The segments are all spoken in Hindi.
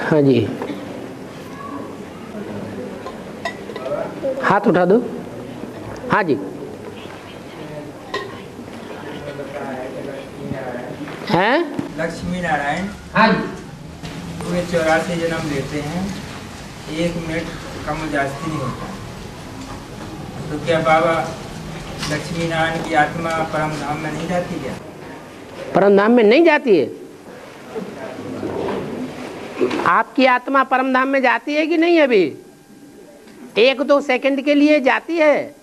हाँ जी, हाथ उठा दो। हाँ जी, हैं लक्ष्मी नारायण। हाँ जी, पूरे 84 जन्म लेते हैं, 1 मिनट कम जास्ती नहीं होता। तो क्या बाबा लक्ष्मी नारायण की आत्मा परम धाम में नहीं जाती क्या? परम धाम में नहीं जाती है? आपकी आत्मा परम धाम में जाती है कि नहीं? अभी 1-2 सेकंड के लिए जाती है,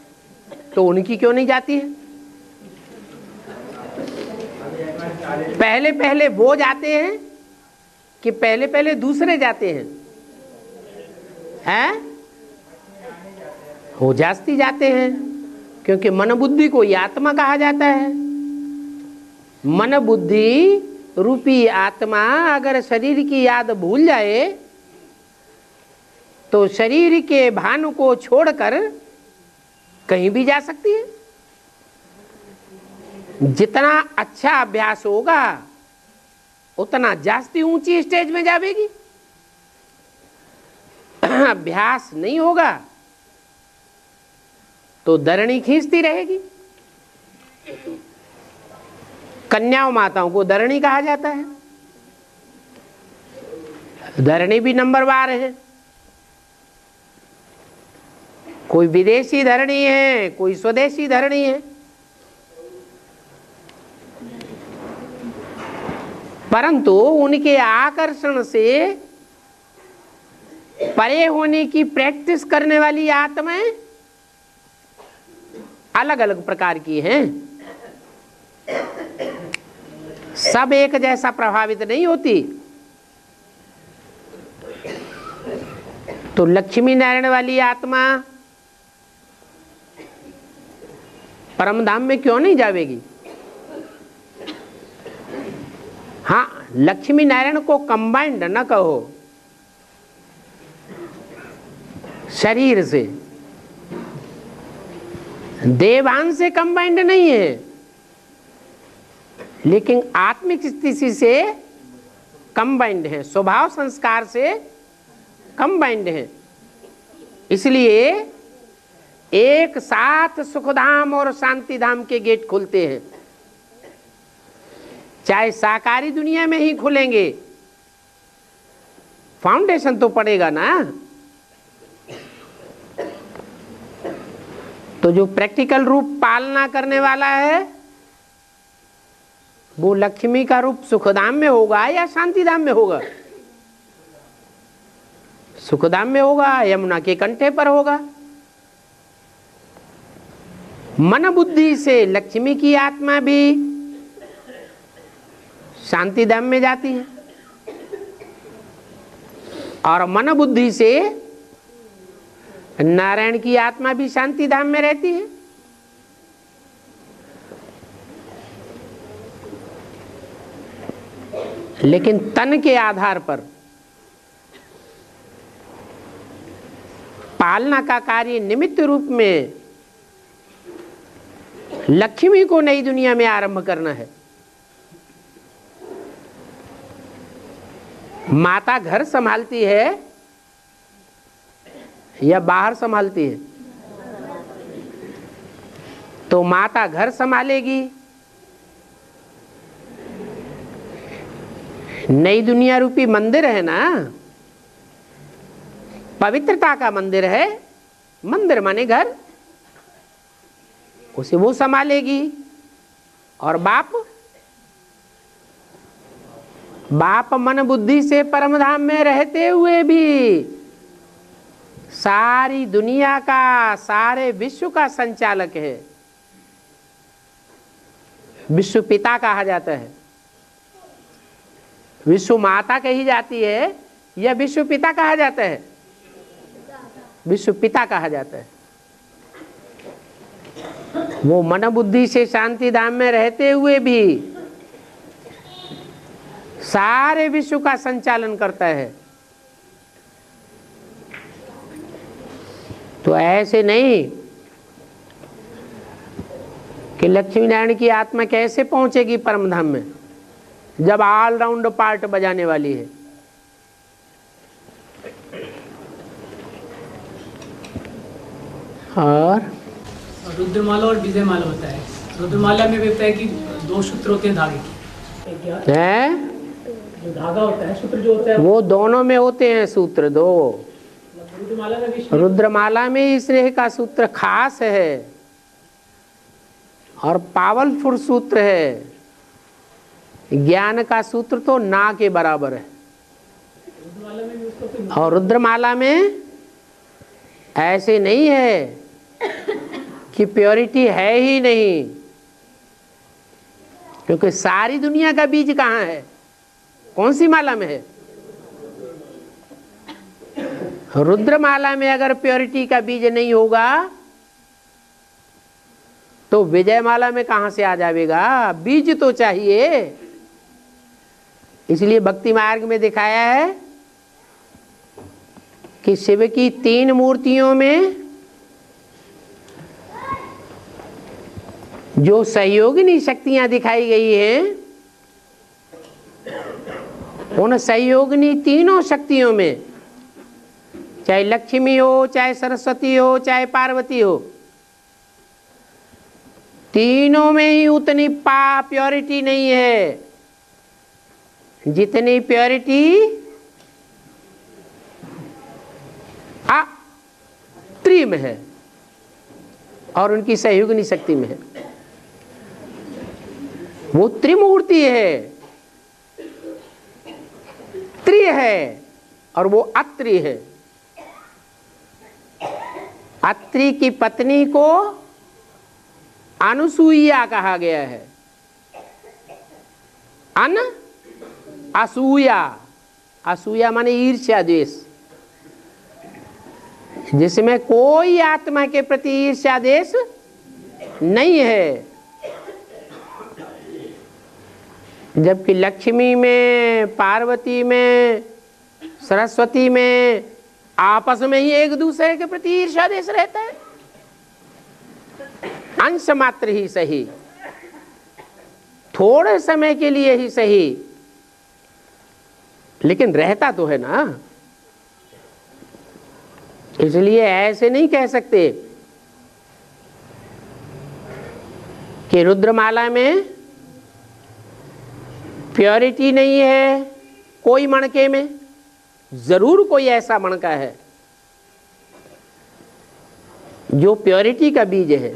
तो उनकी क्यों नहीं जाती है? पहले पहले वो जाते हैं कि पहले पहले दूसरे जाते हैं? हैं? वो जास्ती जाते हैं, क्योंकि मन बुद्धि को ही आत्मा कहा जाता है। मन बुद्धि रूपी आत्मा अगर शरीर की याद भूल जाए तो शरीर के भान को छोड़कर कहीं भी जा सकती है। जितना अच्छा अभ्यास होगा उतना जास्ती ऊंची स्टेज में जाएगी। अभ्यास नहीं होगा तो धरणी खींचती रहेगी। कन्याओं माताओं को धरणी कहा जाता है। धरणी भी नंबरवार है, कोई विदेशी धरणी है, कोई स्वदेशी धरणी है। परंतु उनके आकर्षण से परे होने की प्रैक्टिस करने वाली आत्माएं अलग अलग प्रकार की हैं। सब एक जैसा प्रभावित नहीं होती। तो लक्ष्मी नारायण वाली आत्मा परम धाम में क्यों नहीं जावेगी? हाँ, लक्ष्मी नारायण को कंबाइंड न कहो शरीर से, देवान से कंबाइंड नहीं है, लेकिन आत्मिक स्थिति से कंबाइंड है, स्वभाव संस्कार से कंबाइंड है। इसलिए एक साथ सुखधाम और शांति धाम के गेट खुलते हैं। चाहे साकारी दुनिया में ही खुलेंगे, फाउंडेशन तो पड़ेगा ना। तो जो प्रैक्टिकल रूप पालना करने वाला है वो लक्ष्मी का रूप सुखधाम में होगा या शांतिधाम में होगा? सुखधाम में होगा, यमुना के कंठे पर होगा। मन बुद्धि से लक्ष्मी की आत्मा भी शांतिधाम में जाती है और मन बुद्धि से नारायण की आत्मा भी शांतिधाम में रहती है। लेकिन तन के आधार पर पालना का कार्य निमित्त रूप में लक्ष्मी को नई दुनिया में आरंभ करना है। माता घर संभालती है या बाहर संभालती है? तो माता घर संभालेगी, नई दुनिया रूपी मंदिर है ना, पवित्रता का मंदिर है। मंदिर माने घर, उसे वो संभालेगी। और बाप मन बुद्धि से परमधाम में रहते हुए भी सारी दुनिया का, सारे विश्व का संचालक है। विश्व पिता कहा जाता है। विश्व माता कही जाती है या विश्व पिता कहा जाता है? विश्व पिता कहा जाता है। वो मन बुद्धि से शांति धाम में रहते हुए भी सारे विश्व का संचालन करता है। तो ऐसे नहीं कि लक्ष्मी नारायण की आत्मा कैसे पहुंचेगी परम धाम में जब ऑलराउंड पार्ट बजाने वाली है। और रुद्रमाला और विजयमाला होता है। रुद्रमाला में भी होता है कि 2 सूत्र होते हैं धागे के, एक या है जो धागा होता है, सूत्र जो होता है वो दोनों में होते हैं सूत्र दो। रुद्रमाला में भी रुद्रमाला में ही स्नेह का सूत्र खास है और पावरफुल सूत्र है। ज्ञान का सूत्र तो ना के बराबर है। रुद्रमाला में भी उसको फिर और रुद्रमाला में ऐसे नहीं है कि प्योरिटी है ही नहीं, क्योंकि सारी दुनिया का बीज कहाँ है? कौन सी माला में है? रुद्रमाला में अगर प्योरिटी का बीज नहीं होगा तो विजयमाला में कहां से आ जाएगा? बीज तो चाहिए। इसलिए भक्ति मार्ग में दिखाया है कि शिव की 3 मूर्तियों में जो सहयोगिनी शक्तियां दिखाई गई हैं, उन सहयोगिनी तीनों शक्तियों में, चाहे लक्ष्मी हो, चाहे सरस्वती हो, चाहे पार्वती हो, तीनों में ही उतनी प्योरिटी नहीं है जितनी प्योरिटी त्रि में है और उनकी सहयोगिनी शक्ति में है। वो त्रिमूर्ति है, त्रि है और वो अत्रि है। अत्रि की पत्नी को अनुसूया कहा गया है। असूया, असूया माने ईर्ष्या द्वेष, जिसमें कोई आत्मा के प्रति ईर्ष्या द्वेष नहीं है। जबकि लक्ष्मी में, पार्वती में, सरस्वती में आपस में ही एक दूसरे के प्रति ईर्ष्या द्वेष रहता है। अंश मात्र ही सही, थोड़े समय के लिए ही सही, लेकिन रहता तो है ना। इसलिए ऐसे नहीं कह सकते कि रुद्रमाला में प्योरिटी नहीं है कोई मणके में। जरूर कोई ऐसा मणका है जो प्योरिटी का बीज है,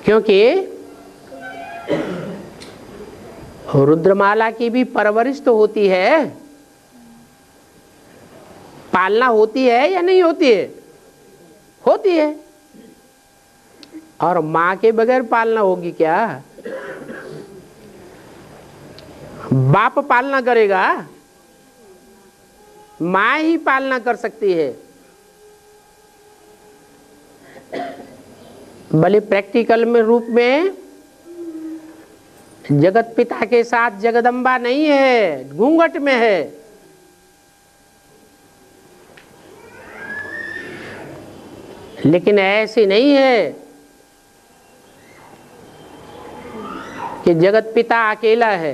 क्योंकि रुद्रमाला की भी परवरिश तो होती है, पालना होती है या नहीं होती है? होती है। और मां के बगैर पालना होगी क्या? बाप पालना करेगा? मां ही पालना कर सकती है। भले प्रैक्टिकल में रूप में जगत पिता के साथ जगदम्बा नहीं है, घूंघट में है, लेकिन ऐसी नहीं है कि जगत पिता अकेला है।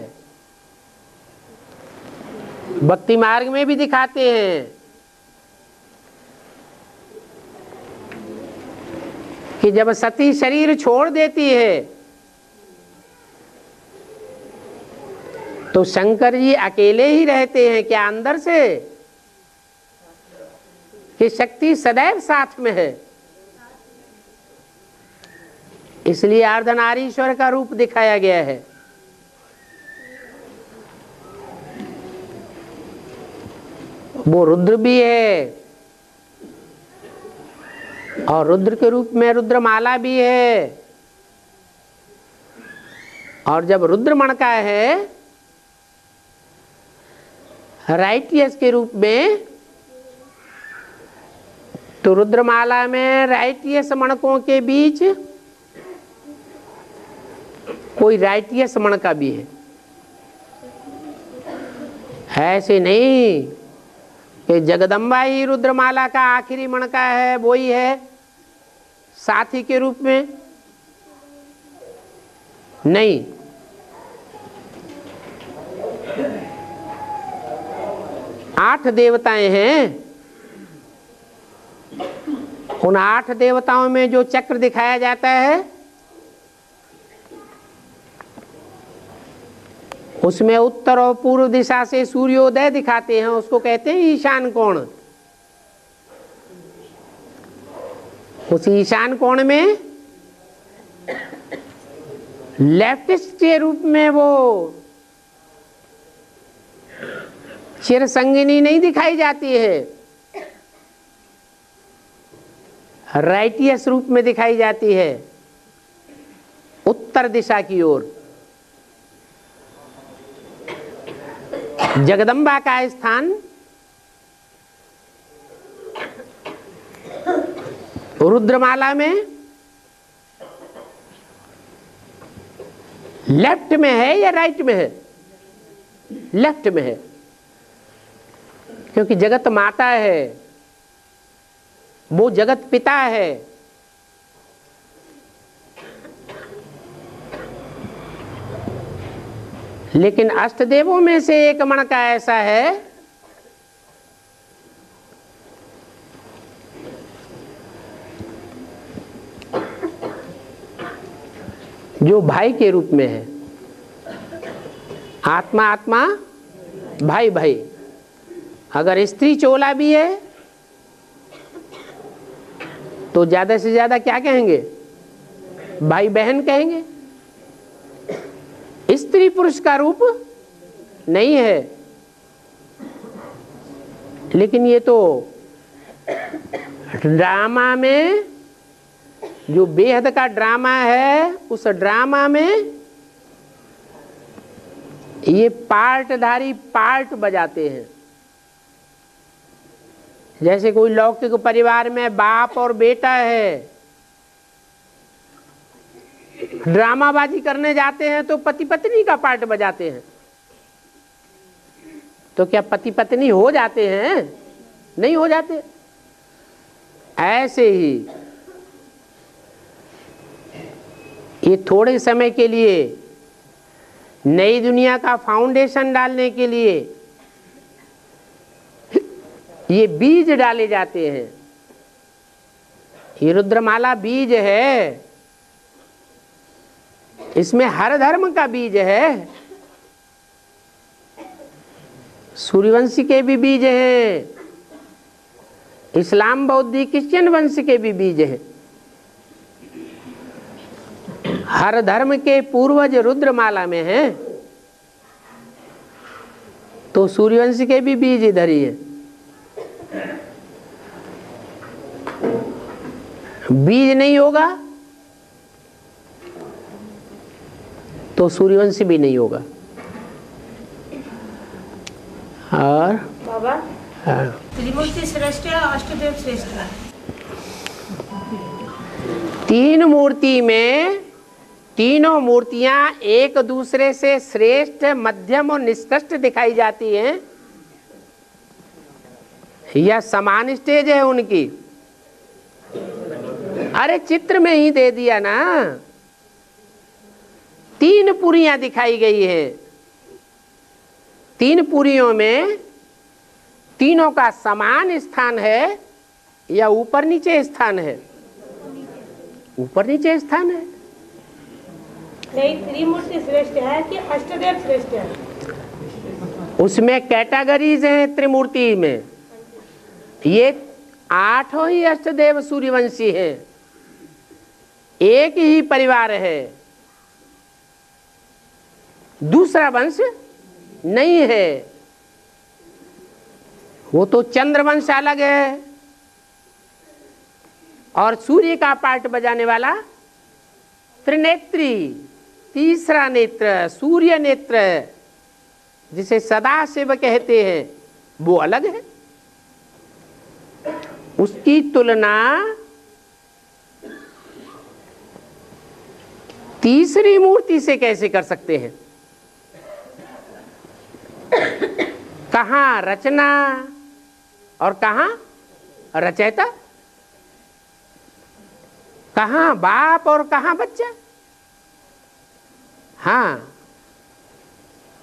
भक्ति मार्ग में भी दिखाते हैं कि जब सती शरीर छोड़ देती है तो शंकर जी अकेले ही रहते हैं क्या अंदर से, कि शक्ति सदैव साथ में है? इसलिए अर्धनारीश्वर का रूप दिखाया गया है। वो रुद्र भी है और रुद्र के रूप में रुद्रमाला भी है। और जब रुद्र मणका है राइटियस के रूप में, तो रुद्रमाला में राइटियस मणकों के बीच कोई राइटियस मणका भी है। ऐसे नहीं कि जगदम्बा ही रुद्रमाला का आखिरी मणका है, वो ही है साथी के रूप में, नहीं। आठ देवताएं हैं उन 8 देवताओं में जो चक्र दिखाया जाता है उसमें उत्तर और पूर्व दिशा से सूर्योदय दिखाते हैं, उसको कहते हैं ईशान कोण। उस ईशान कोण में लेफ्टिस्ट के रूप में वो चिरसंगिनी नहीं दिखाई जाती है, राइटियस रूप में दिखाई जाती है उत्तर दिशा की ओर। जगदम्बा का स्थान रुद्रमाला में लेफ्ट में है या राइट में है? लेफ्ट में है, क्योंकि जगत माता है, वो जगत पिता है। लेकिन अष्टदेवों में से एक मण का ऐसा है जो भाई के रूप में है। आत्मा आत्मा, भाई भाई। अगर स्त्री चोला भी है तो ज्यादा से ज्यादा क्या कहेंगे? भाई बहन कहेंगे। स्त्री पुरुष का रूप नहीं है। लेकिन ये तो ड्रामा में, जो बेहद का ड्रामा है, उस ड्रामा में ये पार्टधारी पार्ट बजाते हैं। जैसे कोई लौकिक परिवार में बाप और बेटा है, ड्रामाबाजी करने जाते हैं तो पति पत्नी का पार्ट बजाते हैं। तो क्या पति पत्नी हो जाते हैं? नहीं हो जाते। ऐसे ही ये थोड़े समय के लिए नई दुनिया का फाउंडेशन डालने के लिए ये बीज डाले जाते हैं। ये रुद्रमाला बीज है, इसमें हर धर्म का बीज है। सूर्यवंशी के भी बीज हैं, इस्लाम बौद्धी क्रिश्चियन वंश के भी बीज हैं। हर धर्म के पूर्वज रुद्रमाला में हैं, तो सूर्यवंश के भी बीज इधर ही है। बीज नहीं होगा तो सूर्यवंश भी नहीं होगा। और बाबा, त्रिमूर्ति श्रेष्ठ है, अष्टदेव श्रेष्ठ है। 3 मूर्ति में तीनों मूर्तियां एक दूसरे से श्रेष्ठ, मध्यम और निष्कृष्ट दिखाई जाती हैं। यह समान स्टेज है उनकी। अरे चित्र में ही दे दिया ना। 3 पुरियां दिखाई गई हैं। 3 पुरियों में तीनों का समान स्थान है या ऊपर नीचे स्थान है? ऊपर नीचे स्थान है। नहीं, त्रिमूर्ति श्रेष्ठ है कि अष्टदेव श्रेष्ठ है? उसमें कैटेगरीज हैं त्रिमूर्ति में। ये 8 ही अष्टदेव सूर्यवंशी हैं, एक ही परिवार है, दूसरा वंश नहीं है। वो तो चंद्रवंश अलग है, और सूर्य का पार्ट बजाने वाला त्रिनेत्री, तीसरा नेत्र, सूर्य नेत्र, जिसे सदाशिव कहते हैं, वो अलग है। उसकी तुलना तीसरी मूर्ति से कैसे कर सकते हैं? कहाँ रचना और कहाँ रचयिता, कहाँ बाप और कहाँ बच्चा। हाँ,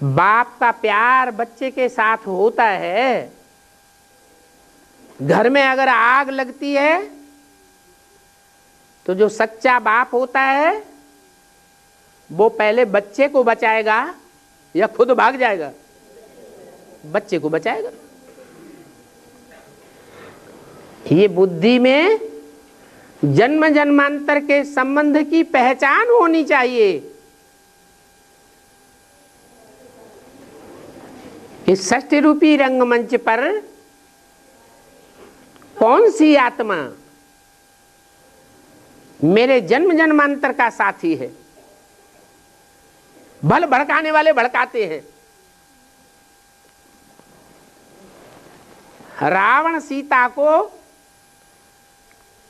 बाप का प्यार बच्चे के साथ होता है। घर में अगर आग लगती है तो जो सच्चा बाप होता है वो पहले बच्चे को बचाएगा या खुद भाग जाएगा? बच्चे को बचाएगा। ये बुद्धि में जन्म जन्मांतर के संबंध की पहचान होनी चाहिए। इस षष्ठी रूपी रंगमंच पर कौन सी आत्मा मेरे जन्म जन्मांतर का साथी है? भल भड़काने वाले भड़काते हैं। रावण सीता को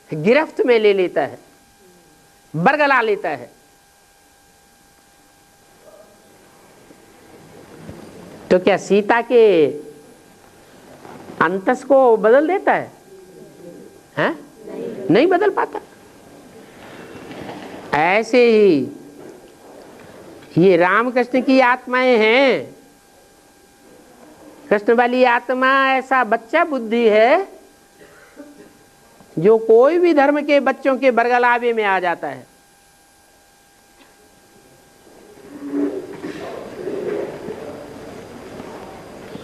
गिरफ्त में ले लेता है, बरगला लेता है, तो क्या सीता के अंतस को बदल देता है? हैं? नहीं बदल पाता। ऐसे ही ये रामकृष्ण की आत्माएं हैं। कृष्ण वाली आत्मा ऐसा बच्चा बुद्धि है जो कोई भी धर्म के बच्चों के बरगलावे में आ जाता है।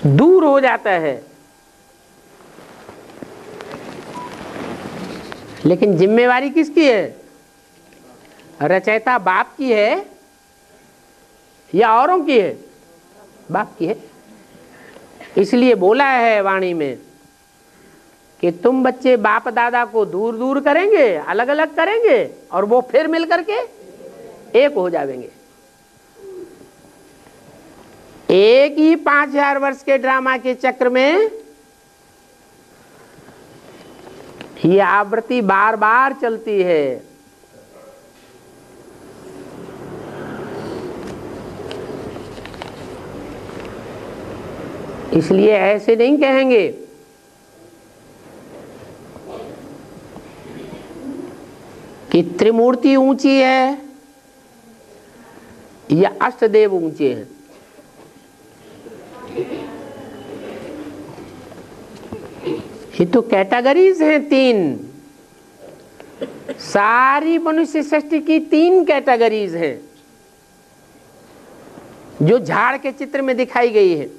दूर हो जाता है। लेकिन जिम्मेवारी किसकी है? रचयिता बाप की है या औरों की है? बाप की है। इसलिए बोला है वाणी में कि तुम बच्चे बाप दादा को दूर दूर करेंगे, अलग अलग करेंगे, और वो फिर मिल करके एक हो जाएंगे। एक ही 5000 वर्ष के ड्रामा के चक्र में ये आवृत्ति बार बार चलती है। इसलिए ऐसे नहीं कहेंगे कि त्रिमूर्ति ऊंची है या अष्टदेव ऊंचे हैं। ये तो कैटेगरीज हैं 3। सारी मनुष्य सृष्टि की 3 कैटेगरीज हैं जो झाड़ के चित्र में दिखाई गई है।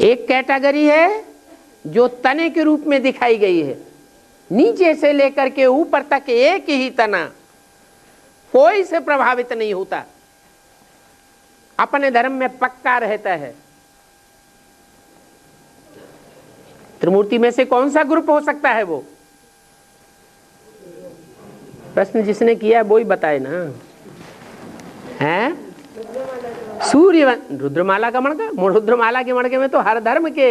एक कैटेगरी है जो तने के रूप में दिखाई गई है। नीचे से लेकर के ऊपर तक एक ही तना, कोई से प्रभावित नहीं होता, अपने धर्म में पक्का रहता है। त्रिमूर्ति में से कौन सा ग्रुप हो सकता है? वो प्रश्न जिसने किया वो ही बताए ना। है सूर्य रुद्रमाला का मणका, रुद्रमाला के मणके में तो हर धर्म के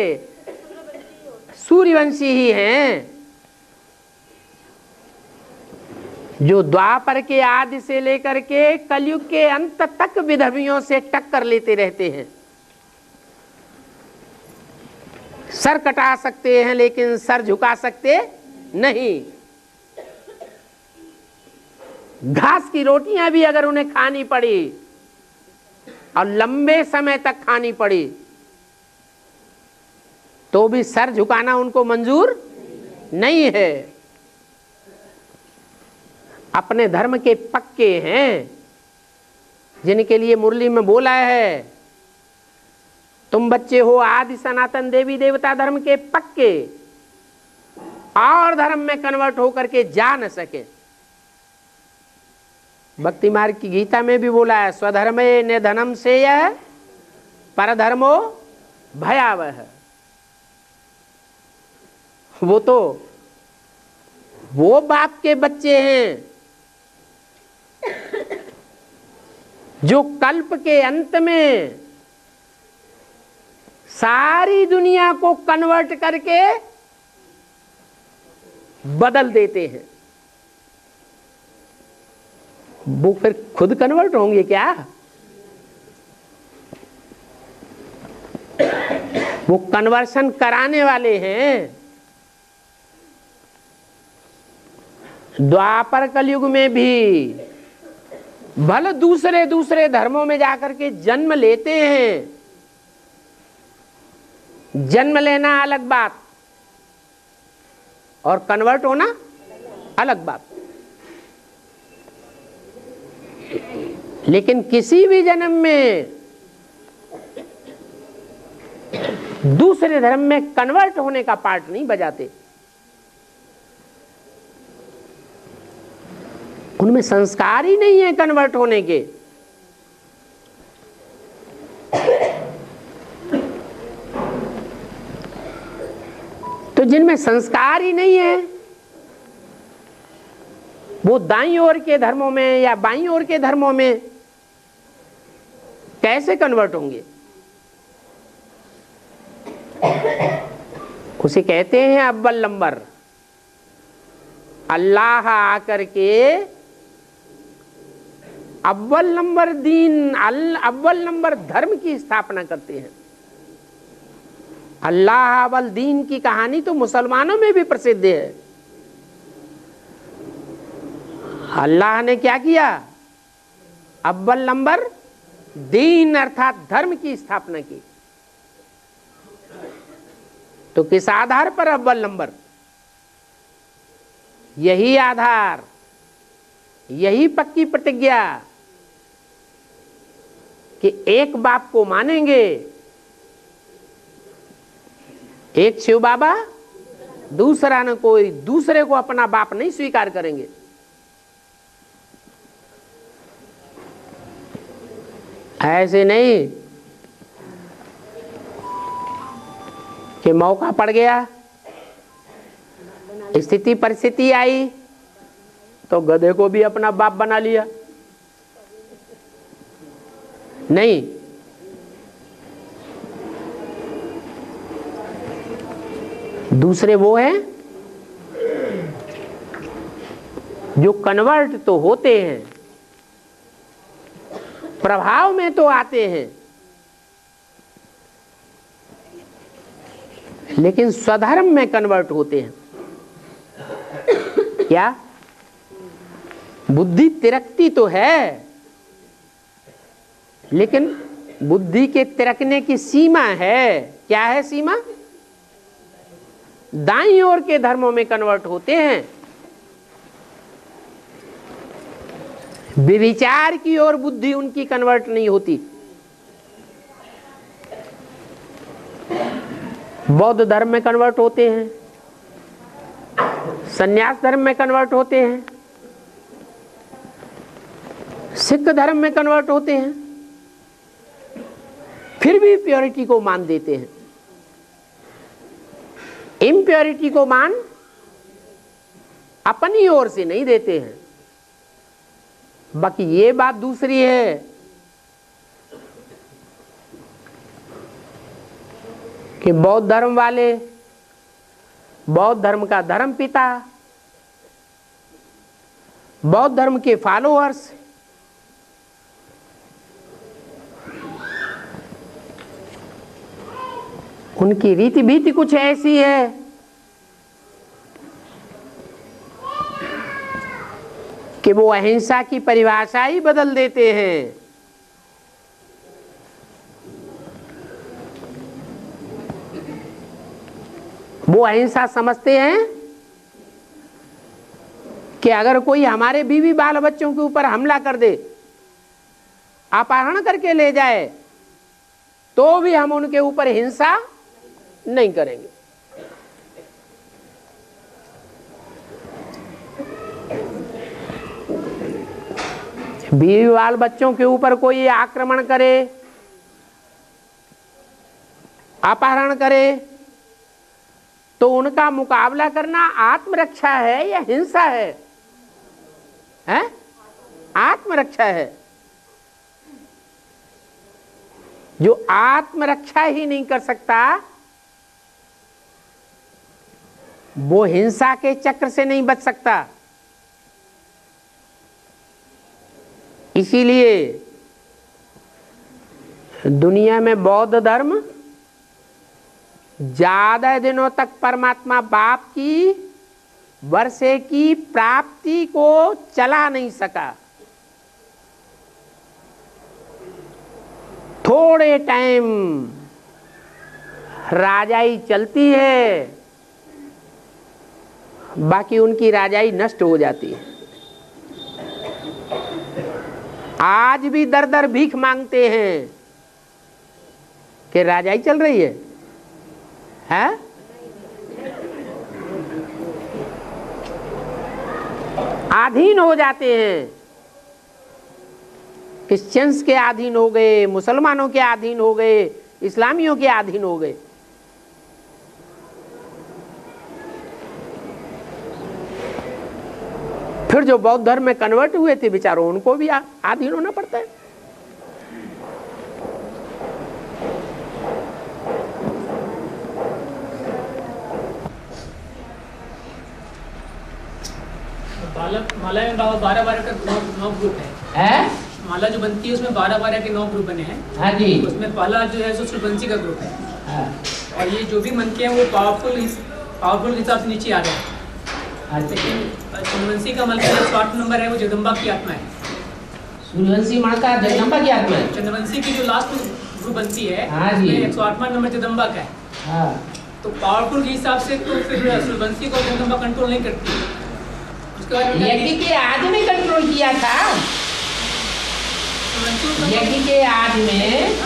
सूर्यवंशी ही हैं, जो द्वापर के आदि से लेकर के कलयुग के अंत तक विधर्मियों से टक्कर लेते रहते हैं। सर कटा सकते हैं लेकिन सर झुका सकते नहीं। घास की रोटियां भी अगर उन्हें खानी पड़ी और लंबे समय तक खानी पड़ी तो भी सर झुकाना उनको मंजूर नहीं है। अपने धर्म के पक्के हैं, जिनके लिए मुरली में बोला है तुम बच्चे हो आदि सनातन देवी देवता धर्म के पक्के, और धर्म में कन्वर्ट होकर के जा न सके। भक्ति मार्ग की गीता में भी बोला है स्वधर्मे निधनम से यह परधर्मो भयावह। वो तो वो बाप के बच्चे हैं जो कल्प के अंत में सारी दुनिया को कन्वर्ट करके बदल देते हैं। वो फिर खुद कन्वर्ट होंगे क्या? वो कन्वर्शन कराने वाले हैं। द्वापर कलयुग में भी भले दूसरे दूसरे धर्मों में जाकर के जन्म लेते हैं। जन्म लेना अलग बात और कन्वर्ट होना अलग बात। लेकिन किसी भी जन्म में दूसरे धर्म में कन्वर्ट होने का पार्ट नहीं बजाते। उनमें संस्कार ही नहीं है कन्वर्ट होने के। तो जिनमें संस्कार ही नहीं है वो दाईं ओर के धर्मों में या बाईं ओर के धर्मों में कैसे कन्वर्ट होंगे? उसे कहते हैं अव्वल नंबर। अल्लाह आकर के अव्वल नंबर दीन, अव्वल नंबर धर्म की स्थापना करते हैं। अल्लाह अव्वल दीन की कहानी तो मुसलमानों में भी प्रसिद्ध है। अल्लाह ने क्या किया? अव्वल नंबर दीन अर्थात धर्म की स्थापना की। तो किस आधार पर अव्वल नंबर? यही आधार, यही पक्की प्रतिज्ञा कि एक बाप को मानेंगे, एक शिव बाबा, दूसरा न कोई, दूसरे को अपना बाप नहीं स्वीकार करेंगे। ऐसे नहीं कि मौका पड़ गया, स्थिति परिस्थिति आई तो गधे को भी अपना बाप बना लिया। नहीं, दूसरे वो हैं जो कन्वर्ट तो होते हैं, प्रभाव में तो आते हैं, लेकिन स्वधर्म में कन्वर्ट होते हैं। क्या? बुद्धि तिरकती तो है, लेकिन बुद्धि के तिरकने की सीमा है। क्या है सीमा? दाईं ओर के धर्मों में कन्वर्ट होते हैं, विचार की ओर बुद्धि उनकी कन्वर्ट नहीं होती। बौद्ध धर्म में कन्वर्ट होते हैं, संन्यास धर्म में कन्वर्ट होते हैं, सिख धर्म में कन्वर्ट होते हैं, फिर भी प्योरिटी को मान देते हैं। इम्प्योरिटी को मान अपनी ओर से नहीं देते हैं। बाकी ये बात दूसरी है कि बौद्ध धर्म वाले, बौद्ध धर्म का धर्म पिता, बौद्ध धर्म के फॉलोअर्स उनकी रीति भीति कुछ ऐसी है कि वो अहिंसा की परिभाषा ही बदल देते हैं। वो अहिंसा समझते हैं कि अगर कोई हमारे बीवी बाल बच्चों के ऊपर हमला कर दे, अपहरण करके ले जाए, तो भी हम उनके ऊपर हिंसा नहीं करेंगे। बीवी बाल बच्चों के ऊपर कोई आक्रमण करे, अपहरण करे, तो उनका मुकाबला करना आत्मरक्षा है या हिंसा है? हैं? आत्मरक्षा है। जो आत्मरक्षा ही नहीं कर सकता वो हिंसा के चक्र से नहीं बच सकता। इसीलिए दुनिया में बौद्ध धर्म ज्यादा दिनों तक परमात्मा बाप की वर्षे की प्राप्ति को चला नहीं सका। थोड़े टाइम राजाई चलती है बाकी उनकी राजाई नष्ट हो जाती है। आज भी दर दर भीख मांगते हैं कि राजाई चल रही है, हैं? अधीन हो जाते हैं, क्रिश्चियंस के अधीन हो गए, मुसलमानों के अधीन हो गए, इस्लामियों के अधीन हो गए। फिर जो बौद्ध धर्म में कन्वर्ट हुए थे बेचारों, उनको भी अधीन होना पड़ता है। माला में बाबा 12 का 9 ग्रुप है। माला जो बनती है उसमें 12 के 9 ग्रुप बने हैं। हाँ जी। उसमें पहला जो है सो सूर्यवंशी का ग्रुप है। हाँ। और ये जो भी मंत्र हैं वो पावरफुल हिसाब से नीचे आ रहे हैं। लेकिन सूर्यवंशी का मंत्र 108 नंबर है, वो जगदम्बा की आत्मा है। सूर्यवंशी माँ का जगदम्बा की आत्मा है। चंद्रवंशी की जो लास्ट ग्रुप बनती है, हाँ जी। 108वां नंबर जगदम्बा का है। हाँ। तो पावरफुल के हिसाब से तो फिर सूर्यवंशी को जगदम्बा कंट्रोल नहीं करती। यज्ञ के आदि में कंट्रोल किया था। यज्ञ के आदि में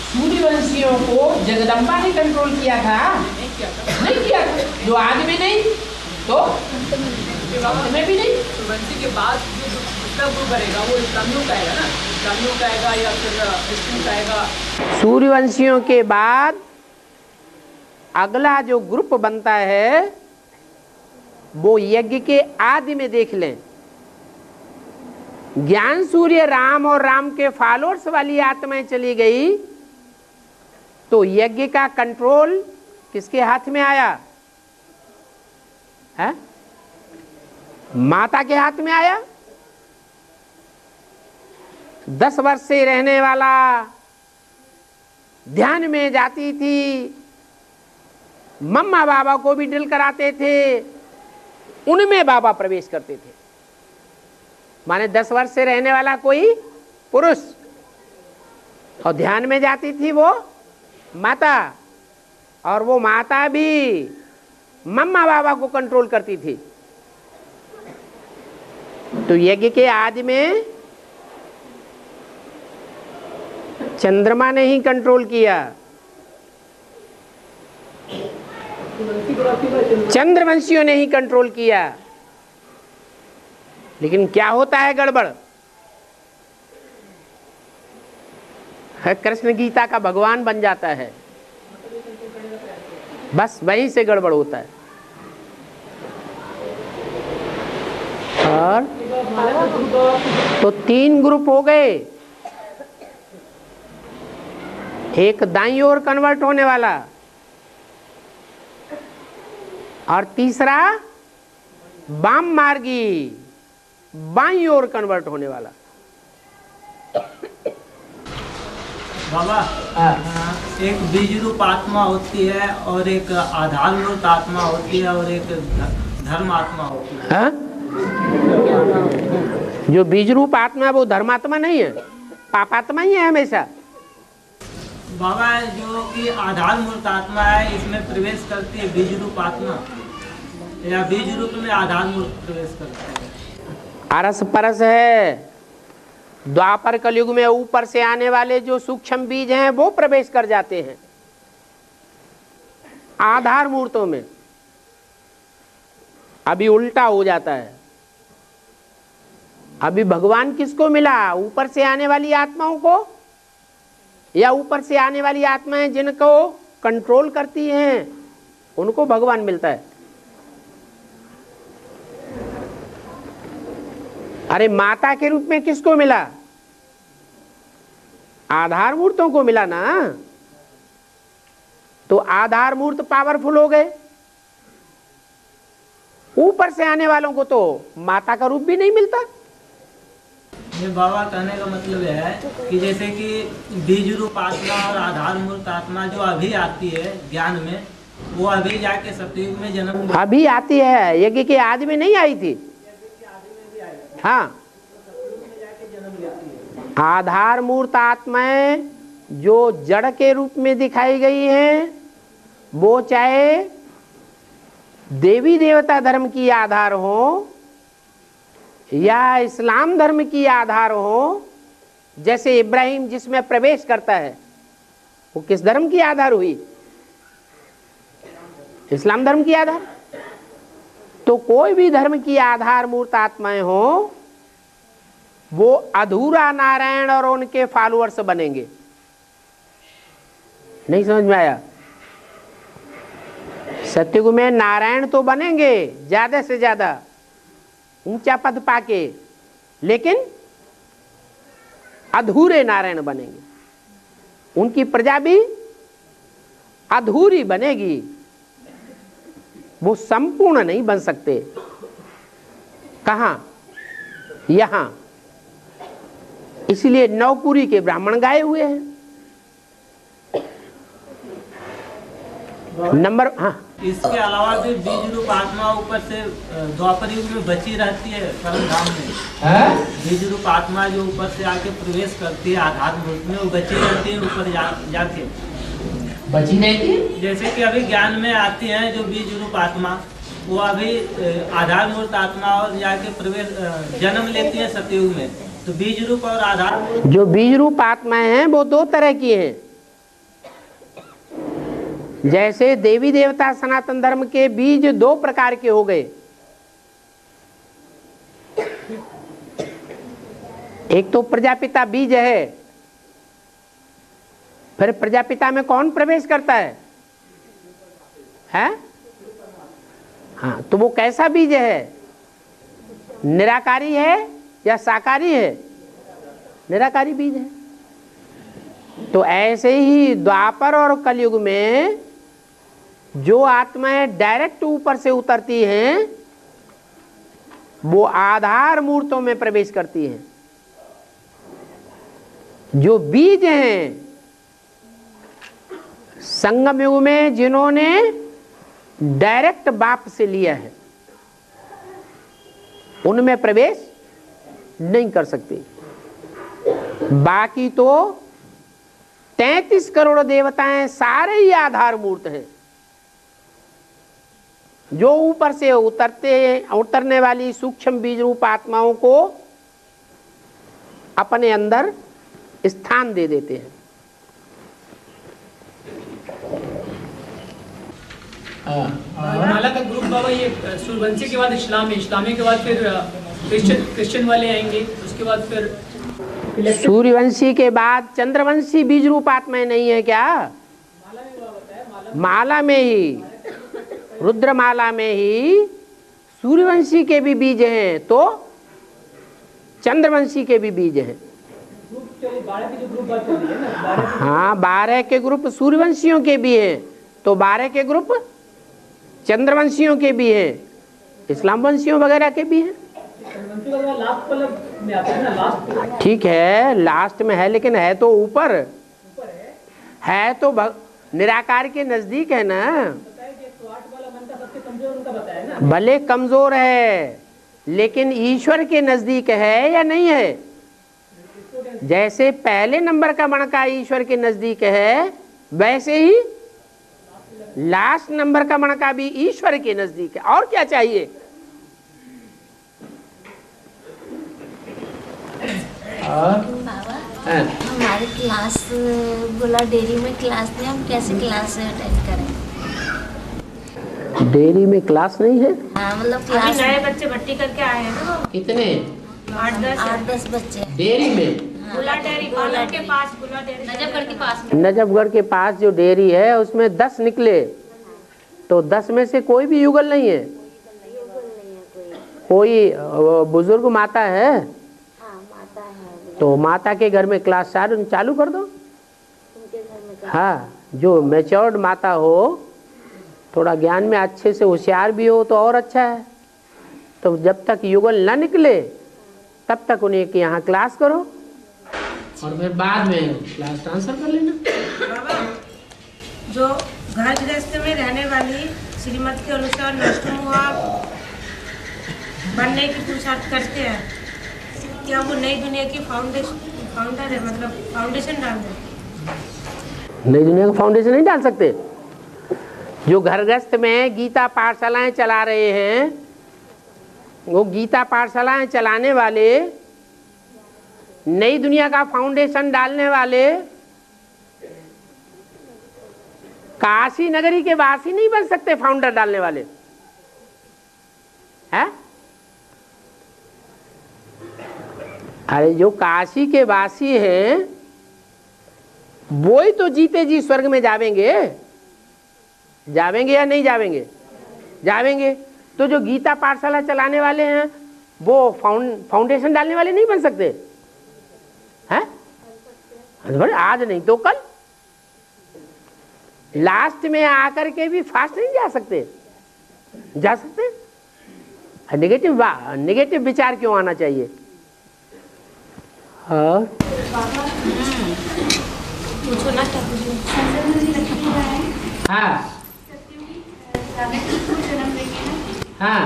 सूर्यवंशियों को जगदम्बा ने कंट्रोल किया था। नहीं किया था। जो आदि में नहीं तो अंत में भी नहीं। सूर्यवंशी के बाद जो दूसरा ग्रुप बनेगा वो इस्लामियों का आएगा ना, इस्लामियों का आएगा या फिर क्रिश्चियन का आएगा। सूर्यवंशियों के बाद अगला जो ग्रुप बनता है वो यज्ञ के आदि में देख लें। ज्ञान सूर्य राम और राम के फॉलोअर्स वाली आत्माएं चली गई तो यज्ञ का कंट्रोल किसके हाथ में आया है? माता के हाथ में आया। 10 वर्ष से रहने वाला ध्यान में जाती थी, मम्मा बाबा को भी ड्रिल कराते थे, उनमें बाबा प्रवेश करते थे। माने 10 वर्ष से रहने वाला कोई पुरुष और ध्यान में जाती थी वो माता, और वो माता भी मम्मा बाबा को कंट्रोल करती थी। तो यज्ञ के आदि में चंद्रमा ने ही कंट्रोल किया, चंद्रवंशियों ने ही कंट्रोल किया। लेकिन क्या होता है गड़बड़ है, कृष्ण गीता का भगवान बन जाता है, बस वहीं से गड़बड़ होता है। और तो 3 ग्रुप हो गए, एक दाईं ओर कन्वर्ट होने वाला और तीसरा वाम मार्गी बाईं ओर कन्वर्ट होने वाला। बाबा एक बीज रूप आत्मा होती है और एक आधार मूर्त आत्मा होती है और एक धर्म आत्मा होती है। हाँ? जो बीज रूप आत्मा वो धर्मात्मा नहीं है, पापात्मा ही है हमेशा। बाबा जो कि आधार मूर्त आत्मा है इसमें प्रवेश करती है बीज रूप आत्मा, या बीज रूप में आधार मूर्त प्रवेश करती है। अरस परस है। द्वापर कलयुग में ऊपर से आने वाले जो सूक्ष्म बीज हैं वो प्रवेश कर जाते हैं आधार मूर्तों में। अभी उल्टा हो जाता है। अभी भगवान किसको मिला? ऊपर से आने वाली आत्माओं को, या ऊपर से आने वाली आत्माएं जिनको कंट्रोल करती हैं उनको भगवान मिलता है। अरे माता के रूप में किसको मिला? आधार मूर्तों को मिला ना। तो आधार मूर्त पावरफुल हो गए, ऊपर से आने वालों को तो माता का रूप भी नहीं मिलता। ये बाबा कहने का मतलब है कि जैसे कि बीज रूप आत्मा और आधार मूर्त आत्मा जो अभी आती है ज्ञान में, वो अभी जाके सतयुग में जन्म अभी आती है, यज्ञ के आदि में नहीं आई थी। हाँ, आधार मूर्त आत्माएं जो जड़ के रूप में दिखाई गई हैं वो चाहे देवी देवता धर्म की आधार हो या इस्लाम धर्म की आधार हो, जैसे इब्राहिम जिसमें प्रवेश करता है वो किस धर्म की आधार हुई? इस्लाम धर्म की आधार। तो कोई भी धर्म की आधार मूर्त आत्माएं हो, वो अधूरा नारायण और उनके फॉलोअर्स बनेंगे। नहीं समझ में आया? सत्युग में नारायण तो बनेंगे ज्यादा से ज्यादा, ऊंचा पद पाके, लेकिन अधूरे नारायण बनेंगे। उनकी प्रजा भी अधूरी बनेगी, वो संपूर्ण नहीं बन सकते। कहां? यहां। इसलिए नौपुरी के ब्राह्मण गाए हुए हैं। नंबर, हाँ, इसके अलावा भी बीज रूप आत्मा ऊपर से द्वापर युग में बची रहती है परम धाम में। बीज रूप आत्मा जो ऊपर से आके प्रवेश करती है आधार मूर्त में, वो बची रहती है ऊपर जाके बची नहीं थी। जैसे कि अभी ज्ञान में आती है जो बीज रूप आत्मा, वो अभी आधार मूर्त आत्मा और जाके प्रवेश जन्म लेती है सतयुग में। तो बीज रूप और आधार मूर्त, जो बीज रूप आत्माएं हैं वो दो तरह की हैं। जैसे देवी देवता सनातन धर्म के बीज दो प्रकार के हो गए। एक तो प्रजापिता बीज है, फिर प्रजापिता में कौन प्रवेश करता है? हाँ, तो वो कैसा बीज है? निराकारी है या साकारी है? निराकारी बीज है। तो ऐसे ही द्वापर और कलयुग में जो आत्माएं डायरेक्ट ऊपर से उतरती हैं, वो आधार मूर्तों में प्रवेश करती हैं। जो बीज हैं संगम युग में जिन्होंने डायरेक्ट बाप से लिया है, उनमें प्रवेश नहीं कर सकते। बाकी तो 33 करोड़ देवताएं सारे ही आधार मूर्त हैं। जो ऊपर से उतरने वाली सूक्ष्म बीज रूप आत्माओं को अपने अंदर स्थान दे देते हैं। माला का ग्रुप बाबा ये सूर्यवंशी के बाद इस्लामी के बाद फिर क्रिश्चियन वाले आएंगे, उसके बाद फिर सूर्यवंशी के बाद चंद्रवंशी बीज रूप आत्माएं नहीं है क्या? माला में ही, रुद्रमाला में ही सूर्यवंशी के भी बीज हैं, तो चंद्रवंशी के भी बीज हैं। हाँ, 12 के ग्रुप सूर्यवंशियों के भी हैं, तो 12 के ग्रुप चंद्रवंशियों के भी हैं, इस्लाम वंशियों वगैरह के भी हैं। ठीक है, लास्ट में है, लेकिन है तो ऊपर है, तो निराकार के नजदीक है ना। भले कमजोर है, लेकिन ईश्वर के नजदीक है या नहीं है? जैसे पहले नंबर का मणका ईश्वर के नजदीक है, वैसे ही लास्ट नंबर का मणका भी ईश्वर के नजदीक है। और क्या चाहिए? बाबा, हमारी क्लास गोला डेयरी में क्लास नहीं, हम कैसे क्लास अटेंड करें? डेयरी में क्लास नहीं है? हाँ, मतलब क्लास नए बच्चे भर्ती करके आए हैं ना। कितने? 8-10 बच्चे डेयरी में? गुला डेयरी के पास, गुला डेयरी नजफगढ़ के पास में। नजफगढ़ के पास जो डेयरी है उसमें 10 निकले, तो 10 में से कोई भी युगल नहीं है? कोई बुजुर्ग माता है? माता है, तो माता के घर में क्लास चालू कर दो। उनके घर में। हाँ, जो मैच्योर्ड माता हो, थोड़ा ज्ञान में अच्छे से होशियार भी हो तो और अच्छा है। तो जब तक युगल ना निकले तब तक उन्हें कि यहाँ क्लास करो, और फिर बाद में क्लास ट्रांसफर कर लेना। बाबा, जो घर गृहस्थ में रहने वाली श्रीमत के अनुसार नष्टमुआ बनने की पुरुषार्थ करते हैं, क्या वो नई दुनिया की फाउंडर है, मतलब फाउंडेशन डाल दे? नई दुनिया का फाउंडेशन नहीं डाल सकते। जो घरगृहस्थ में गीता पाठशालाएं चला रहे हैं, वो गीता पाठशालाएं चलाने वाले, नई दुनिया का फाउंडेशन डालने वाले काशी नगरी के वासी नहीं बन सकते फाउंडर डालने वाले हैं? अरे जो काशी के वासी हैं वो ही तो जीते जी स्वर्ग में जावेंगे। जावेंगे या नहीं जावेंगे? जावेंगे। तो जो गीता पाठशाला चलाने वाले हैं वो फाउंडेशन डालने वाले नहीं बन सकते हैं? आज नहीं तो कल। लास्ट में आकर के भी फास्ट नहीं जा सकते? जा सकते। नेगेटिव विचार क्यों आना चाहिए? हाँ पूछो ना क्या पूछो। हाँ हाँ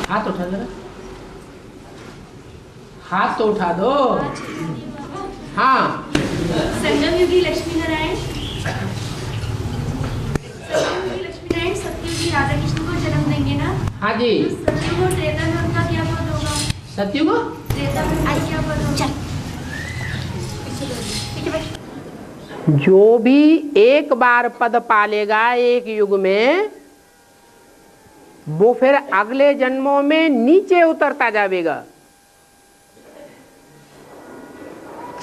हाथ उठा जरा, हाथ तो उठा दो। हाँ संगम युगी लक्ष्मी नारायण, सत्ययुगी राधा कृष्ण को जन्म देंगे ना? हाँ जी। सत्युग और त्रेता में उनका क्या पद होगा? सत्युग त्रेता में उनका क्या पद होगा? जो भी एक बार पद पालेगा एक युग में, वो फिर अगले जन्मों में नीचे उतरता जाएगा।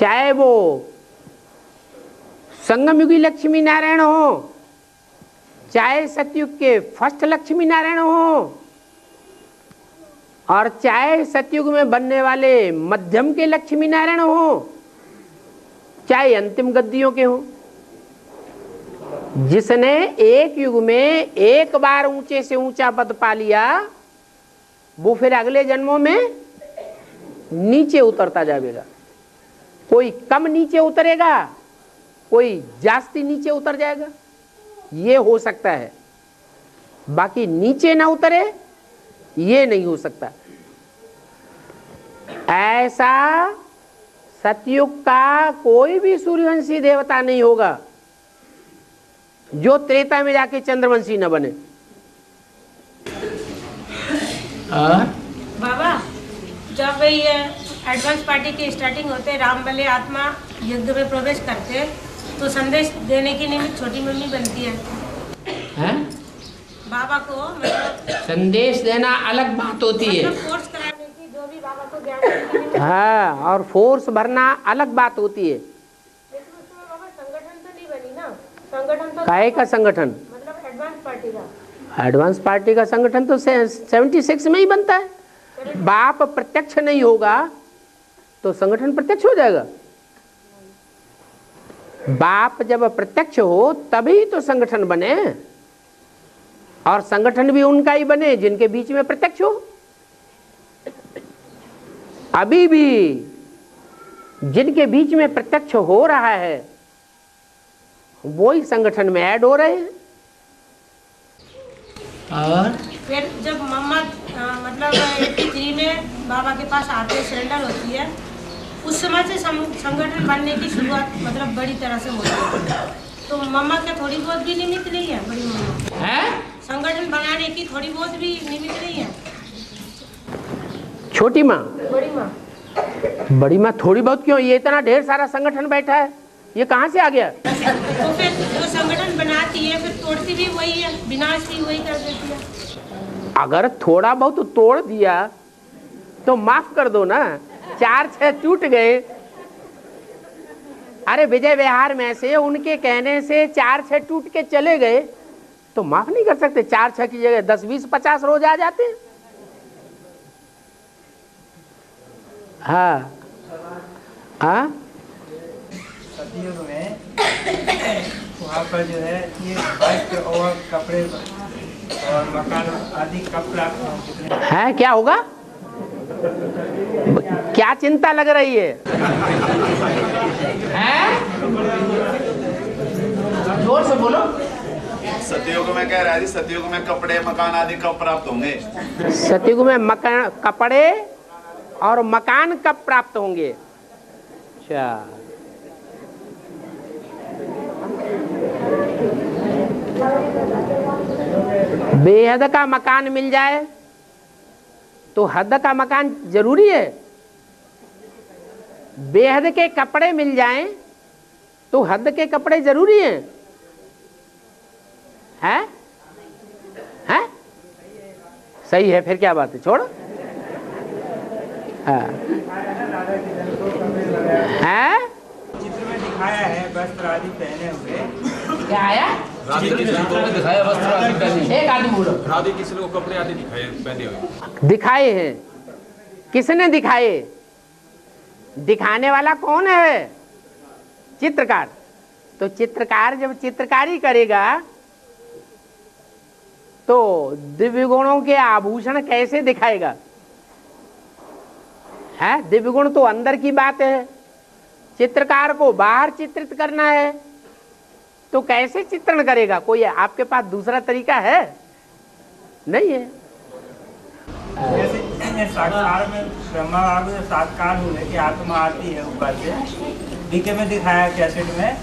चाहे वो संगम युगी लक्ष्मी नारायण हो, चाहे सतयुग के फर्स्ट लक्ष्मी नारायण हो, और चाहे सतयुग में बनने वाले मध्यम के लक्ष्मी नारायण हो, चाहे अंतिम गद्दियों के हो। जिसने एक युग में एक बार ऊंचे से ऊंचा पद पा लिया, वो फिर अगले जन्मों में नीचे उतरता जाएगा। कोई कम नीचे उतरेगा, कोई जास्ती नीचे उतर जाएगा, ये हो सकता है। बाकी नीचे ना उतरे ये नहीं हो सकता। ऐसा सतयुग का कोई भी सूर्यवंशी देवता नहीं होगा जो त्रेता में जाके चंद्रवंशी न बने। बाबा, जब ये एडवांस पार्टी की स्टार्टिंग होते, राम बले आत्मा युद्ध में प्रवेश करते, तो संदेश देने की निमित्त छोटी मम्मी बनती है बाबा को, मतलब संदेश देना अलग बात होती है, फोर्स कराने की, जो भी बाबा को ज्ञान देने की। हाँ, और फोर्स भरना अलग बात होती है। लेकिन उसमें बाबा संगठन तो नहीं बनी ना? संगठन तो काहे का संगठन? मतलब एडवांस पार्टी का। एडवांस पार्टी का संगठन तो 76 में ही बनता है। बाप प्रत्यक्ष नहीं होगा तो संगठन प्रत्यक्ष हो जाएगा। बाप जब प्रत्यक्ष हो तभी तो संगठन बने, और संगठन भी उनका ही बने जिनके बीच में प्रत्यक्ष हो। अभी भी जिनके बीच में प्रत्यक्ष हो रहा है वो ही संगठन में ऐड हो रहे हैं। और फिर जब मम्मा मतलब 83 में बाबा के पास आते, सरेंडर होती है, उस समय से संगठन बनने की शुरुआत मतलब बड़ी तरह से होती है। तो मम्मा क्या थोड़ी बहुत भी निमित्त नहीं है? बड़ी मम्मा है संगठन बनाने की थोड़ी बहुत भी निमित्त नहीं है? छोटी माँ, बड़ी माँ, बड़ी माँ थोड़ी बहुत क्यों? ये इतना ढेर सारा संगठन बैठा है, ये कहाँ से आ गया? तो फिर जो संगठन बनाती है फिर तोड़ती भी वही है, विनाश भी वही कर देती है। अगर थोड़ा बहुत तोड़ दिया तो माफ कर दो ना, 4-6 टूट गए। अरे विजय विहार में से उनके कहने से 4-6 टूट के चले गए तो माफ नहीं कर सकते? 4-6 की जगह 10, 20, 50 रोज आ जाते हैं। हाँ हाँ, सतयुग में वहाँ पर जो है ये वस्त्र और कपड़े और मकान आदि कब प्राप्त होंगे? है क्या होगा? क्या चिंता लग रही है? जोर से बोलो। सतयुग में कह रहा है जी, सतयुग में कपड़े मकान आदि कब प्राप्त होंगे? सतयुग में मकान, कपड़े और मकान कब प्राप्त होंगे? अच्छा, बेहद का मकान मिल जाए तो हद का मकान जरूरी है। बेहद के कपड़े मिल जाएं तो हद के कपड़े जरूरी हैं? हैं? सही है, फिर क्या बात है, छोड़। हाँ है, चित्र में दिखाया है वस्त्र आदि पहने हुए। क्या आया? दिखाया वस्त्र आदि पहने। एक आदमी बोलो। राधे किसी को कपड़े आदि दिखाए पहने हुए। दिखाए हैं, किसने दिखाए? दिखाने वाला कौन है? चित्रकार। तो चित्रकार जब चित्रकारी करेगा तो दिव्य गुणों के आभूषण कैसे दिखाएगा? है, दिव्य गुण तो अंदर की बात है, चित्रकार को बाहर चित्रित करना है, तो कैसे चित्रण करेगा? कोई आपके पास दूसरा तरीका है? नहीं है। जैसे साक्षात में ब्रह्मा बाबू जब साक्षात हुए कि आत्मा आती है ऊपर से, डीके में दिखाया कैसेट में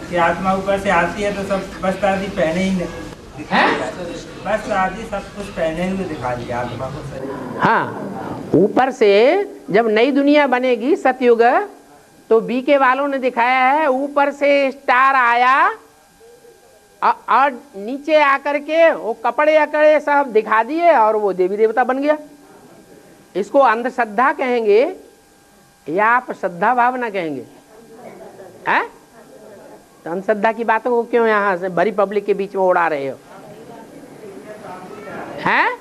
कि आत्मा ऊपर से आती है तो सब वस्त्र आदि पहने ही वस्त्र आदि सब कुछ पहने हुए दिखा दिया आत्मा को। हाँ, ऊपर से जब नई दुनिया बनेगी सतयुग, तो बीके वालों ने दिखाया है ऊपर से स्टार आया और नीचे आकर के वो कपड़े अकड़े सब दिखा दिए और वो देवी देवता बन गया। इसको अंधश्रद्धा कहेंगे या आप श्रद्धा भावना कहेंगे? हैं? तो अंधश्रद्धा की बातों को क्यों यहाँ से भरी पब्लिक के बीच में उड़ा रहे हो? हैं?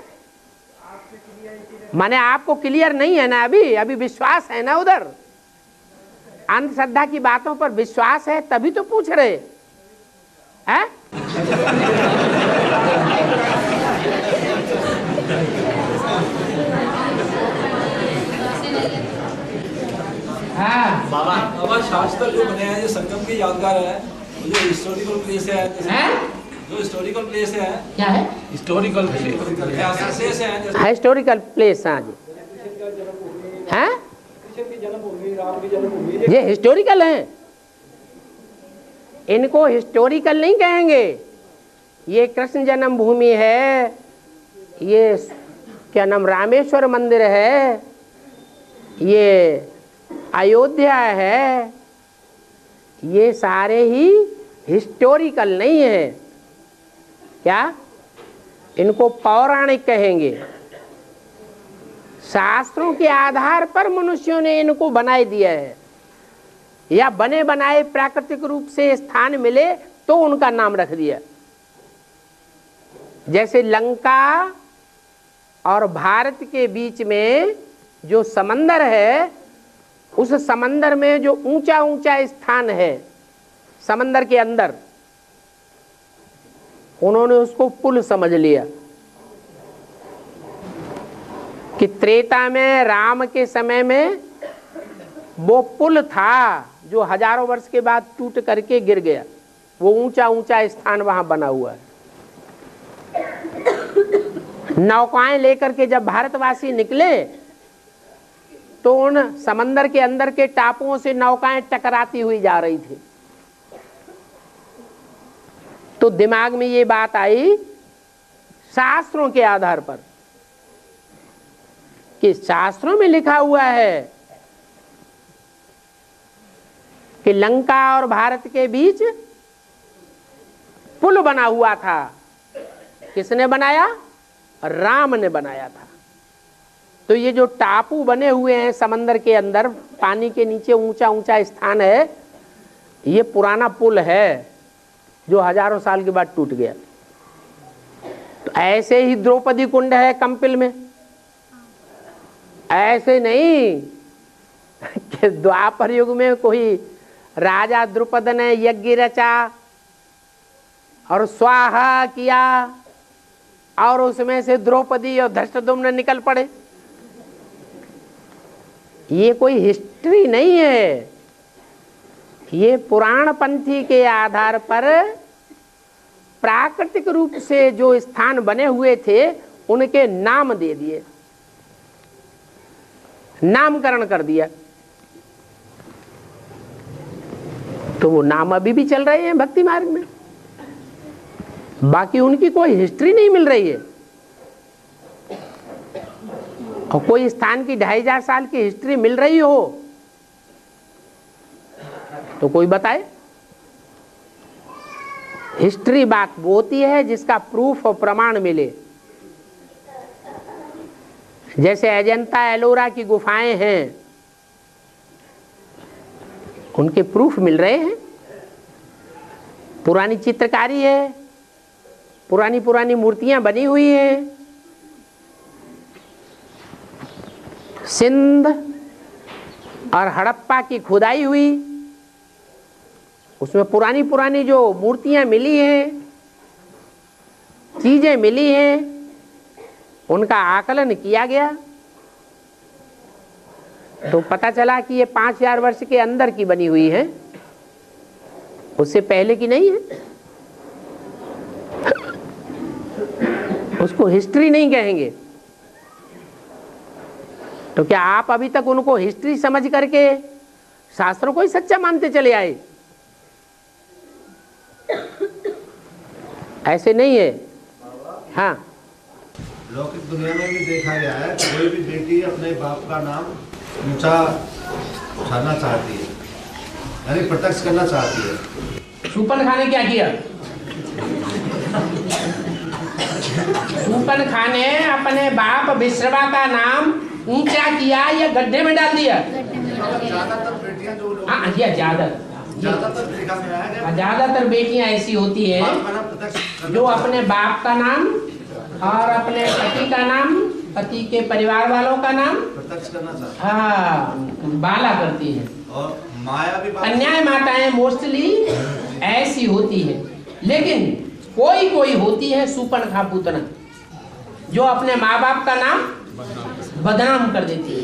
माने आपको क्लियर नहीं है ना, अभी विश्वास है ना उधर। अंधश्रद्धा की बातों पर विश्वास है तभी तो पूछ रहे हैं। हाँ बाबा शास्त्र जो बने हैं, जो संगम के यादगार है, जो हिस्टोरिकल प्लेस है, जो हिस्टोरिकल प्लेस है, क्या है? हिस्टोरिकल प्लेस है, हिस्टोरिकल प्लेस। हाँ जी, हैं? ये हिस्टोरिकल हैं, इनको हिस्टोरिकल नहीं कहेंगे। ये कृष्ण जन्मभूमि है, ये क्या नाम रामेश्वर मंदिर है, ये अयोध्या है, ये सारे ही हिस्टोरिकल नहीं है। क्या? इनको पौराणिक कहेंगे। शास्त्रों के आधार पर मनुष्यों ने इनको बनाए दिया है, या बने बनाए प्राकृतिक रूप से स्थान मिले तो उनका नाम रख दिया। जैसे लंका और भारत के बीच में जो समंदर है, उस समंदर में जो ऊंचा ऊंचा स्थान है समंदर के अंदर, उन्होंने उसको पुल समझ लिया कि त्रेता में राम के समय में वो पुल था जो हजारों वर्ष के बाद टूट करके गिर गया। वो ऊंचा ऊंचा स्थान वहां बना हुआ है। नौकाएं लेकर के जब भारतवासी निकले तो उन समंदर के अंदर के टापुओं से नौकाएं टकराती हुई जा रही थी। तो दिमाग में ये बात आई शास्त्रों के आधार पर कि शास्त्रों में लिखा हुआ है कि लंका और भारत के बीच पुल बना हुआ था। किसने बनाया? राम ने बनाया था। तो ये जो टापू बने हुए हैं समंदर के अंदर, पानी के नीचे ऊंचा ऊंचा स्थान है, ये पुराना पुल है जो हजारों साल के बाद टूट गया। तो ऐसे ही द्रौपदी कुंड है कंपिल में। ऐसे नहीं कि द्वापर युग में कोई राजा द्रुपद ने यज्ञ रचा और स्वाहा किया और उसमें से द्रौपदी और धृष्टद्युम्न निकल पड़े। ये कोई हिस्ट्री नहीं है, ये पुराण पंथी के आधार पर प्राकृतिक रूप से जो स्थान बने हुए थे उनके नाम दे दिए, नामकरण कर दिया। तो वो नाम अभी भी चल रहे हैं भक्ति मार्ग में। बाकी उनकी कोई हिस्ट्री नहीं मिल रही है। और कोई स्थान की 2500 साल की हिस्ट्री मिल रही हो तो कोई बताए। हिस्ट्री बात वो होती है जिसका प्रूफ और प्रमाण मिले। जैसे अजंता एलोरा की गुफाएं हैं, उनके प्रूफ मिल रहे हैं। पुरानी चित्रकारी है, पुरानी पुरानी मूर्तियां बनी हुई हैं। सिंध और हड़प्पा की खुदाई हुई, उसमें पुरानी पुरानी जो मूर्तियां मिली हैं, चीजें मिली हैं, उनका आकलन किया गया तो पता चला कि ये 5000 वर्ष के अंदर की बनी हुई है, उससे पहले की नहीं है। उसको हिस्ट्री नहीं कहेंगे। तो क्या आप अभी तक उनको हिस्ट्री समझ करके शास्त्रों को ही सच्चा मानते चले आए? ऐसे नहीं है। हाँ, लौकिक दुनिया में भी देखा गया है, कोई भी बेटी अपने बाप का नाम ऊंचा उठाना चाहती है, यानी प्रत्यक्ष करना चाहती है। सूपन खाने क्या किया? सूपन खाने अपने बाप विश्रवा का नाम ऊंचा किया या गड्ढे में डाल दिया? ज्यादातर बेटियां जो हाँ, ज्यादातर बेटियां ऐसी होती हैं जो अपने बाप का नाम और अपने पति का नाम, पति के परिवार वालों का नाम प्रत्यक्ष करना चाहती है। हाँ, बाला करती है। और माया भी कन्याएं माताएं मोस्टली ऐसी होती है। लेकिन कोई कोई होती है सूपन खा पूतना, जो अपने माँ बाप का नाम बदनाम कर देती है।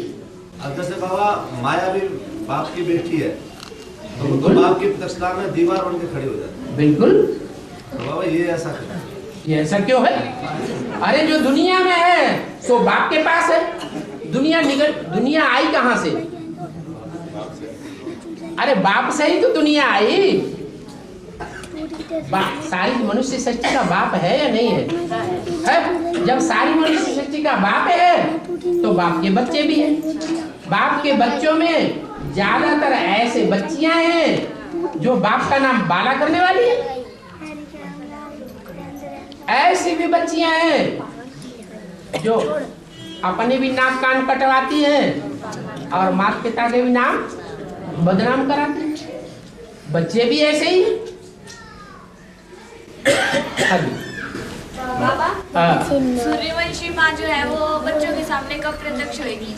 अब जैसे बाबा माया भी बाप की बेटी है, तो बाप की प्रतिष्ठा में दीवार बन के खड़ी हो जाती है। बिल्कुल। तो बाबा ये ऐसा क्यों? ये ऐसा क्यों है? अरे जो दुनिया में है सो बाप के पास है। दुनिया आई कहाँ से? अरे बाप से ही तो दुनिया आई। सारी मनुष्य सृष्टि का बाप है या नहीं है? जब सारी मनुष्य सृष्टि का बाप है तो बाप के बच्चे भी हैं। बाप के बच्चों में ज्यादातर ऐसे बच्चियां हैं जो बाप का नाम बाला करने वाली है। ऐसी भी बच्चियां हैं जो अपने भी नाक कान कटवाती हैं और माता पिता के भी नाम बदनाम कराती हैं। बच्चे भी ऐसे ही हैं। बाबा, सूर्यवंशी माँ जो है वो बच्चों के सामने कब प्रत्यक्ष होगी?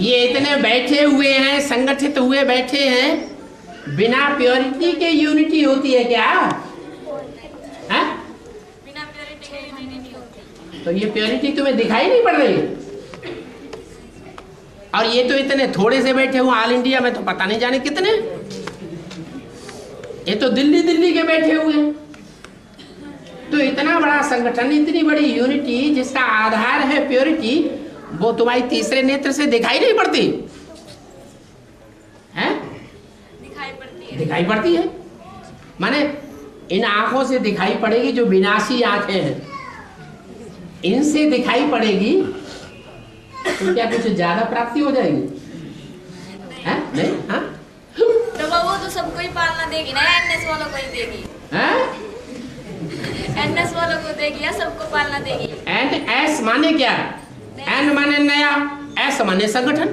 ये इतने बैठे हुए हैं, संगठित हुए बैठे हैं, बिना प्योरिटी के यूनिटी होती है क्या? है? बिना प्योरिटी के यूनिटी नहीं होती। तो ये प्योरिटी तुम्हें दिखाई नहीं पड़ रही? और ये तो इतने थोड़े से बैठे हुए, ऑल इंडिया में तो पता नहीं जाने कितने। ये तो दिल्ली दिल्ली के बैठे हुए हैं। तो इतना बड़ा संगठन, इतनी बड़ी यूनिटी जिसका आधार है प्योरिटी, वो तुम्हारी तीसरे नेत्र से दिखाई नहीं पड़ती है? दिखाई पड़ती है। माने इन आंखों से दिखाई पड़ेगी जो विनाशी आंखें हैं, इनसे दिखाई पड़ेगी तो क्या कुछ ज्यादा प्राप्ति हो जाएगी? है? नहीं? हाँ? तो वो तो सबको ही पालना देगी ना, एनएस वालों को ही देगी। एनएस वालों को देगी या सबको पालना देगी? एन एस माने क्या? एन माने नया, एस माने संगठन।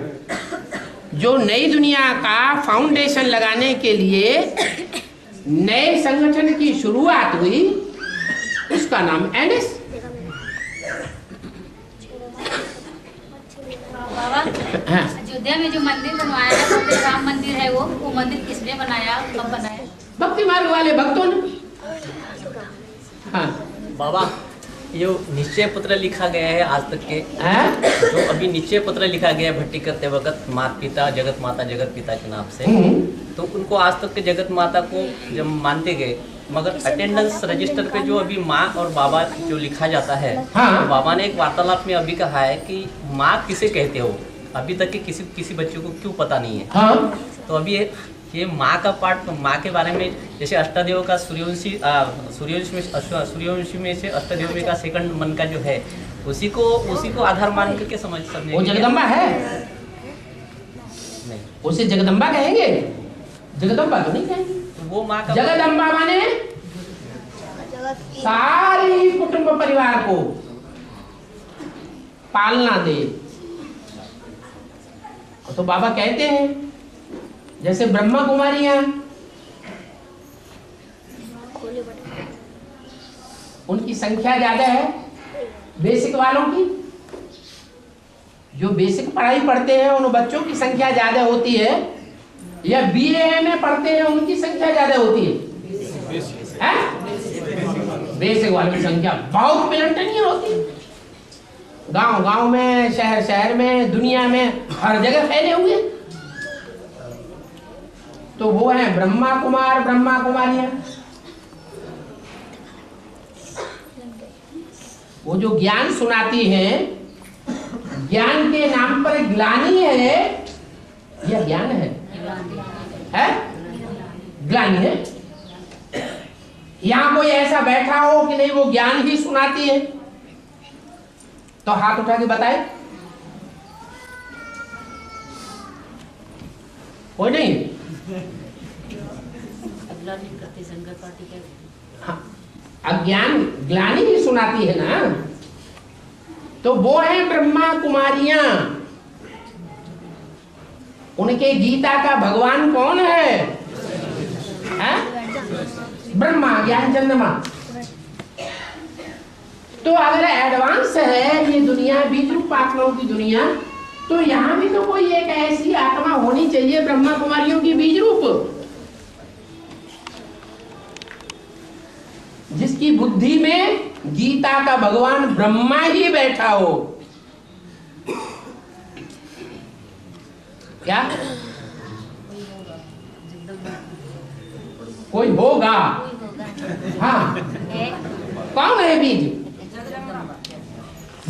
जो नई दुनिया का फाउंडेशन लगाने के लिए नए संगठन की शुरुआत हुई, उसका नाम एनएस। बाबा, अयोध्या में जो मंदिर बनवाया है, मंदिर राम मंदिर है, वो मंदिर किसने बनाया, कब बनाया? भक्ति मार्ग वाले भक्तों ने। हाँ बाबा, ये निश्चय पत्र लिखा गया है आज तक के, जो अभी निश्चय पत्र लिखा गया है भट्टी करते वक्त माता पिता जगत माता जगत पिता के नाम से, तो उनको आज तक के जगत माता को जब मानते गए, मगर अटेंडेंस रजिस्टर पे जो अभी माँ और बाबा जो लिखा जाता है, तो बाबा ने एक वार्तालाप में अभी कहा है कि माँ किसे कहते हो, अभी तक के किसी बच्चे को क्यों पता नहीं है। तो अभी कि माँ का पाठ, माँ के बारे में जैसे अष्टदेव का सूर्यवंशी में से अष्टदेव में का सेकंड मन का जो है उसी को आधार मान करके समझ वो जगदम्बा है, नहीं उसे जगदम्बा कहेंगे? जगदम्बा तो नहीं कहेंगे। वो माँ का जगदम्बा माने सारी कुटुंब परिवार को पालना दे। तो बाबा कहते हैं जैसे ब्रह्मा कुमारियां उनकी संख्या ज्यादा है बेसिक वालों की, जो बेसिक पढ़ाई पढ़ते हैं उन बच्चों की संख्या ज्यादा होती है, या बीए में पढ़ते हैं उनकी संख्या ज्यादा होती है? बेसिक वालों की संख्या बहुत मिलनटनी होती है। गांव गांव में, शहर शहर में, दुनिया में हर जगह फैले हुए। तो वो है ब्रह्मा कुमार, ब्रह्मा कुमारियां। वो जो ज्ञान सुनाती हैं, ज्ञान के नाम पर ग्लानि है या ज्ञान है? ग्लानि है। यहां कोई ऐसा बैठा हो कि नहीं वो ज्ञान ही सुनाती है तो हाथ उठा के बताए। कोई नहीं? हाँ, अज्ञान ग्लानि ही सुनाती है ना, तो वो है ब्रह्मा कुमारियां। उनके गीता का भगवान कौन है? ब्रह्मा, ज्ञान चंद्रमा। तो अगर एडवांस है ये दुनिया, बीज रूप आत्माओं की दुनिया, तो यहां भी तो कोई एक ऐसी आत्मा होनी चाहिए ब्रह्मा कुमारियों की बीज रूप, जिसकी बुद्धि में गीता का भगवान ब्रह्मा ही बैठा हो। क्या कोई होगा? हाँ, कौन है बीज?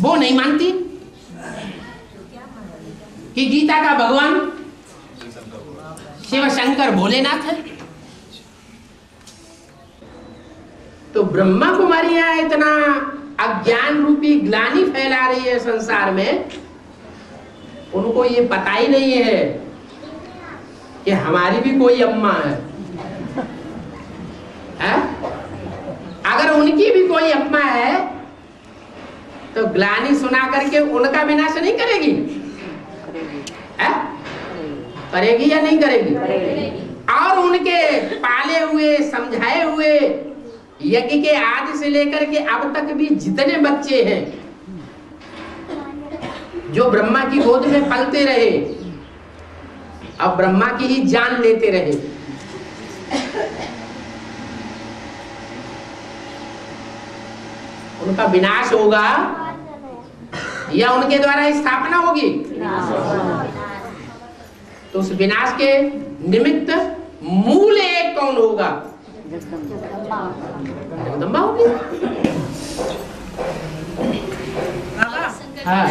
वो नहीं मानती कि गीता का भगवान शिव शंकर भोलेनाथ है। तो ब्रह्मा कुमारियां इतना अज्ञान रूपी ग्लानि फैला रही है संसार में, उनको ये पता ही नहीं है कि हमारी भी कोई अम्मा है? अगर उनकी भी कोई अम्मा है तो ग्लानि सुना करके उनका विनाश नहीं करेगी? करेगी या नहीं करेगी? और उनके पाले हुए, समझाए हुए यज्ञ के आदि से लेकर के अब तक भी जितने बच्चे हैं जो ब्रह्मा की गोद में पलते रहे, अब ब्रह्मा की ही जान लेते रहे, उनका विनाश होगा या उनके द्वारा स्थापना होगी? तो उस विनाश के निमित्त मूल एक कौन होगा? जगदम्बा होगी। हाँ।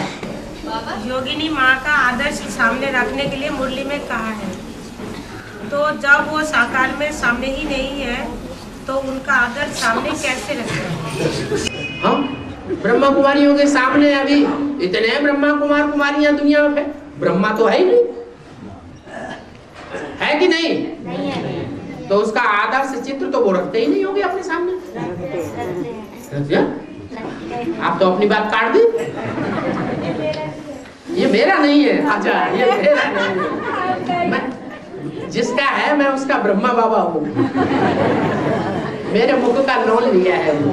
योगिनी माँ का आदर्श सामने रखने के लिए मुरली में कहा है, तो जब वो साकार में सामने ही नहीं है तो उनका आदर्श सामने कैसे रखें? हम ब्रह्मा कुमारियों के सामने अभी इतने ब्रह्मा कुमार कुमारियां दुनिया में, ब्रह्मा तो है ही नहीं, है कि नहीं? नहीं है। तो उसका आदर्श चित्र तो वो रखते ही नहीं होंगे अपने सामने। आप तो अपनी बात काट दी, ये मेरा नहीं है। अच्छा, ये मेरा नहीं है। मैं जिसका है मैं उसका ब्रह्मा बाबा हूँ, मेरे मुख का लोन लिया है वो।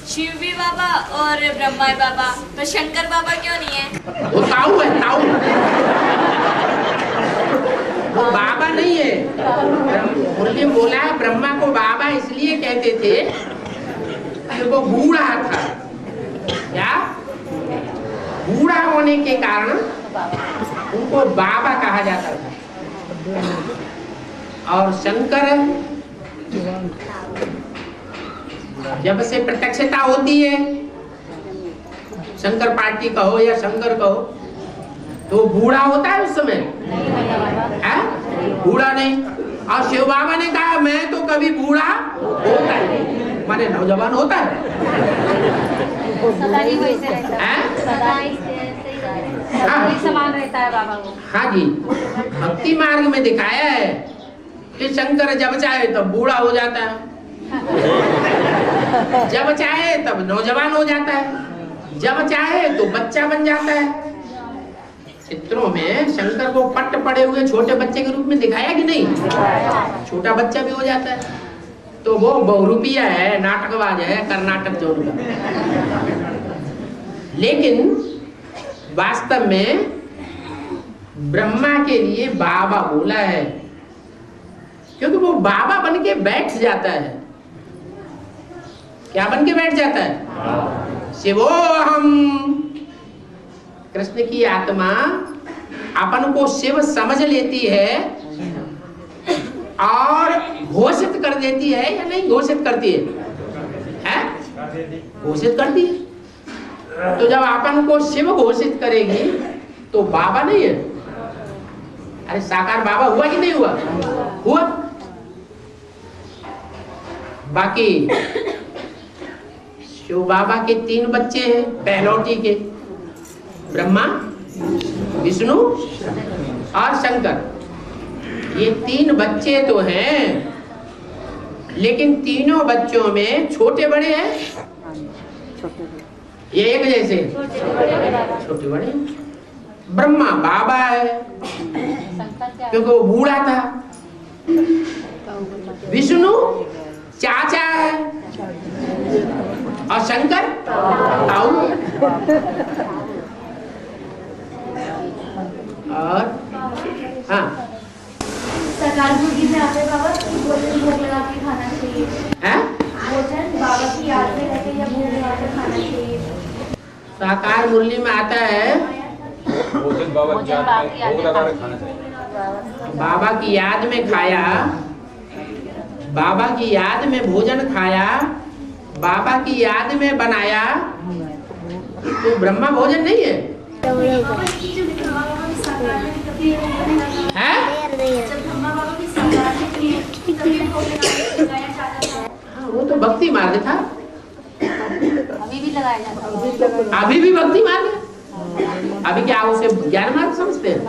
शिव भी बाबा और ब्रह्मा बाबा, तो शंकर बाबा क्यों नहीं है? वो ताऊ है, ताऊ। वो बाबा नहीं है। मुरली बोला ब्रह्मा को बाबा इसलिए कहते थे कि वो बूढ़ा था। क्या? बूढ़ा होने के कारण उनको बाबा कहा जाता था। और शंकर जब से प्रत्यक्षता होती है, शंकर पार्टी कहो या शंकर कहो, तो बूढ़ा होता है उस समय? है बूढ़ा नहीं। और शिव बाबा ने कहा मैं तो कभी बूढ़ा होता ही नहीं, माने नौजवान होता है। सदा ही वैसे रहता है, सदा ही समान रहता है बाबा को। हाँ जी, भक्ति मार्ग में दिखाया है कि शंकर जब चाहे तब बूढ़ा हो जाता है, जब चाहे तब नौजवान हो जाता है, जब चाहे तो बच्चा बन जाता है। चित्रों में शंकर को पट्ट पड़े हुए छोटे बच्चे के रूप में दिखाया कि नहीं? छोटा बच्चा भी हो जाता है। तो वो बहुरूपिया है, नाटकबाज है, कर्नाटक जोन का। लेकिन वास्तव में ब्रह्मा के लिए बाबा बोला है, क्योंकि वो बाबा बन के बैठ जाता है। क्या बन के बैठ जाता है? शिवो हम। कृष्ण की आत्मा अपन को शिव समझ लेती है और घोषित कर देती है या नहीं घोषित करती है? घोषित करती है। तो जब अपन को शिव घोषित करेगी तो बाबा नहीं है। अरे साकार बाबा हुआ कि नहीं हुआ? हुआ। बाकी शिव बाबा के 3 बच्चे हैं पहलौटी के, ब्रह्मा, विष्णु और शंकर। ये 3 बच्चे तो हैं, लेकिन तीनों बच्चों में छोटे बड़े हैं, ये एक जैसे छोटे बड़े। ब्रह्मा बाबा है क्योंकि वो बूढ़ा था, विष्णु चाचा है और शंकर ताऊ। और हाँ, सरकार भोगी में आते बाबा भोजन भोग लगा के खाना चाहिए। भोजन बाबा की याद में रहते या भोग लगा के खाना चाहिए। साकार मुरली में आता है भोजन बाबा की याद में भोग लगा के खाना चाहिए। बाबा की याद में खाया, बाबा की याद में भोजन खाया, बाबा की याद में बनाया, तो ब्रह्मा भोजन नहीं है? वो तो भक्ति मार्ग था, अभी भी लगाया जाता है। अभी भी भक्ति मार्ग है। अभी क्या आप उसे ज्ञान मार्ग समझते हैं?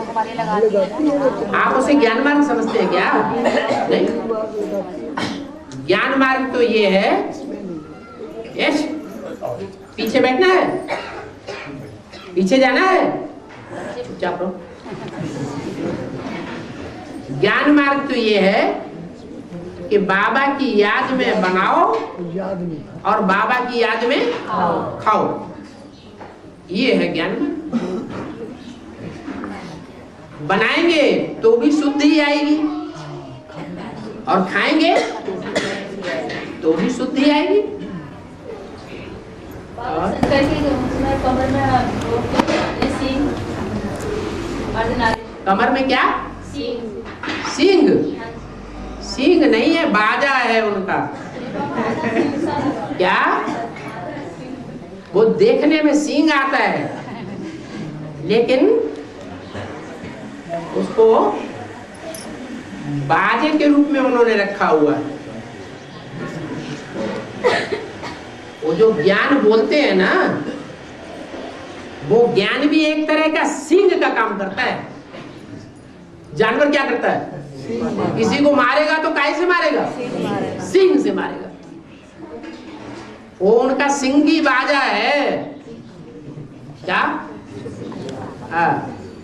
आप उसे ज्ञान मार्ग समझते हैं क्या? नहीं। ज्ञान मार्ग तो ये है, यश पीछे बैठना है, पीछे जाना है, चुपचाप रहो। ज्ञान मार्ग तो ये है कि बाबा की याद में बनाओ और बाबा की याद में खाओ। ये है ज्ञान मार्ग। बनाएंगे तो भी शुद्धि आएगी और खाएंगे तो भी शुद्धि आएगी। कमर में क्या? सींग। सींग नहीं है, बाजा है उनका। क्या? वो देखने में सींग आता है, लेकिन उसको बाजे के रूप में उन्होंने रखा हुआ है। वो जो ज्ञान बोलते हैं ना, वो ज्ञान भी एक तरह का सींग का काम करता है। जानवर क्या करता है? किसी को मारेगा तो काहे से मारेगा? सींग से मारेगा। वो उनका सिंगी बाजा है। क्या? हाँ।